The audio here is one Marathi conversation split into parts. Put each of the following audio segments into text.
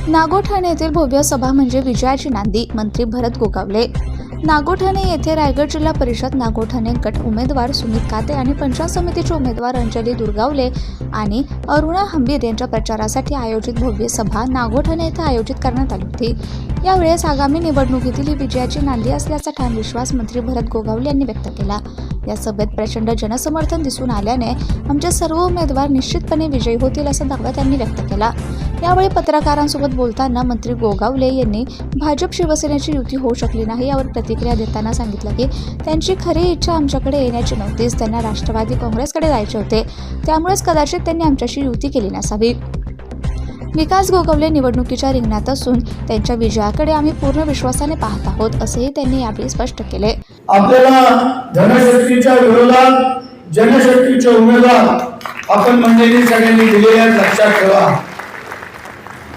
नागोठाणे येथील भव्य सभा म्हणजे विजयाची नांदी. मंत्री भरत गोगावले. नागोठाणे येथे रायगड जिल्हा परिषद नागोठाणे गट उमेदवार सुमित काते आणि पंचायत समितीचे उमेदवार अंजली दुर्गावले आणि अरुणा हंबीर यांच्या प्रचारासाठी आयोजित भव्य सभा नागोठाणे येथे आयोजित करण्यात आली होती. यावेळेस आगामी निवडणुकीतील ही विजयाची नांदी असल्याचा ठाम विश्वास मंत्री भरत गोगावले यांनी व्यक्त केला. या सभेत प्रचंड जनसमर्थन दिसून आल्याने आमचे सर्व उमेदवार निश्चितपणे विजयी होतील असा दावा त्यांनी व्यक्त केला. यावेळी पत्रकारांसोबत बोलताना मंत्री गोगावले यांनी भाजप शिवसेनेची युती होऊ शकली नाही यावर प्रतिक्रिया देताना सांगितलं की त्यांची खरी इच्छा आमच्याकडे येण्याची नव्हतीच, त्यांना राष्ट्रवादी काँग्रेसकडे जायचे होते, त्यामुळेच कदाचित त्यांनी आमच्याशी युती केली नसावी. विकास गोगावले निवडणुकीच्या रिंगणात असून त्यांच्या विजयाकडे आम्ही पूर्ण विश्वासाने पाहत आहोत असेही त्यांनी यावेळी स्पष्ट केले. आपल्याला धनशक्तीच्या विरोधात जनशक्तीचे उमेदवार आपण मंडळी सगळ्यांनी दिलेल्या लक्षात ठेवा.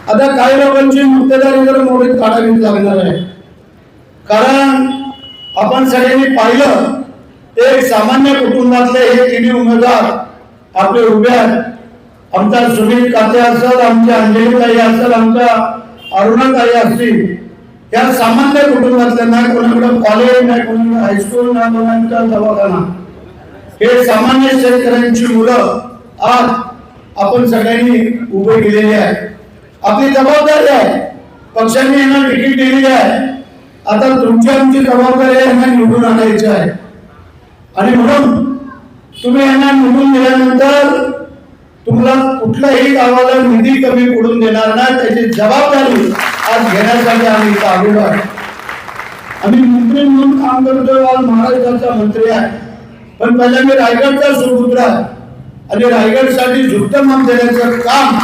आता काही लोकांची मक्तेदारी जर मोडीत काढावी लागणार आहे, कारण आपण सगळ्यांनी पाहिलं एक सामान्य कुटुंबातले हे तिन्ही उमेदवार आपले उभे आहेत. आमचा सुमित काते असेल, आमच्या अंजलीताई असेल, आमच्या अरुणाताई असतील, या सामान्य कुटुंबातल्या नाही कोणाकडे कॉलेज नाही, कोणाकडे हायस्कूल नाही, कोणाकडे दवाखाना, हे सामान्य शेतकऱ्यांची मुलं आज आपण सगळ्यांनी उभे केलेली आहे. आपली जबाबदारी आहे, पक्षांनी यांना तिकीट दिलेली आहे. आता तुमची आमची जबाबदारी आहे यांना निवडून आणायची आहे. आणि म्हणून तुम्ही यांना निवडून दिल्यानंतर तुम्हाला कुठल्याही गावाला निधी कमी पडून देणार नाही, त्याची जबाबदारी आज घेण्यासाठी आम्ही इथं आलेलो आहे. आम्ही मंत्री म्हणून काम करतोय, आज महाराष्ट्राचा मंत्री आहे, पण पहिला मी रायगडचा सुपुत्र आहे आणि रायगडसाठी झुकतं देण्याचं काम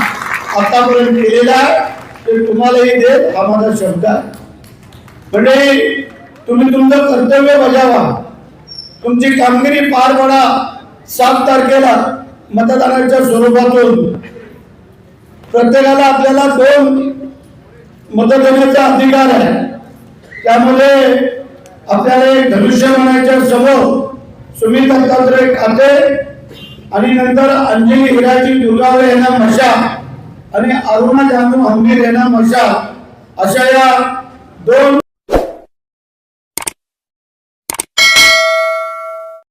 आतापर्यंत केलेलं आहे. ते तुम्हालाही देत हा माझा शब्द आहे. म्हणजे तुम्ही तुमचं कर्तव्य बजावा, तुमची कामगिरी पार पडा. 7 तारखेला मतदानाच्या स्वरूपातून प्रत्येकाला आपल्याला 2 मत देण्याचा अधिकार आहे. त्यामुळे आपल्याला एक धनुष्यबाणाच्या समोर सुमित काते आणि नंतर अंजली हिराजी दुर्गावले यांना मशा आणि अरुणा जानू हंबीर यांना मशा, अशा या 2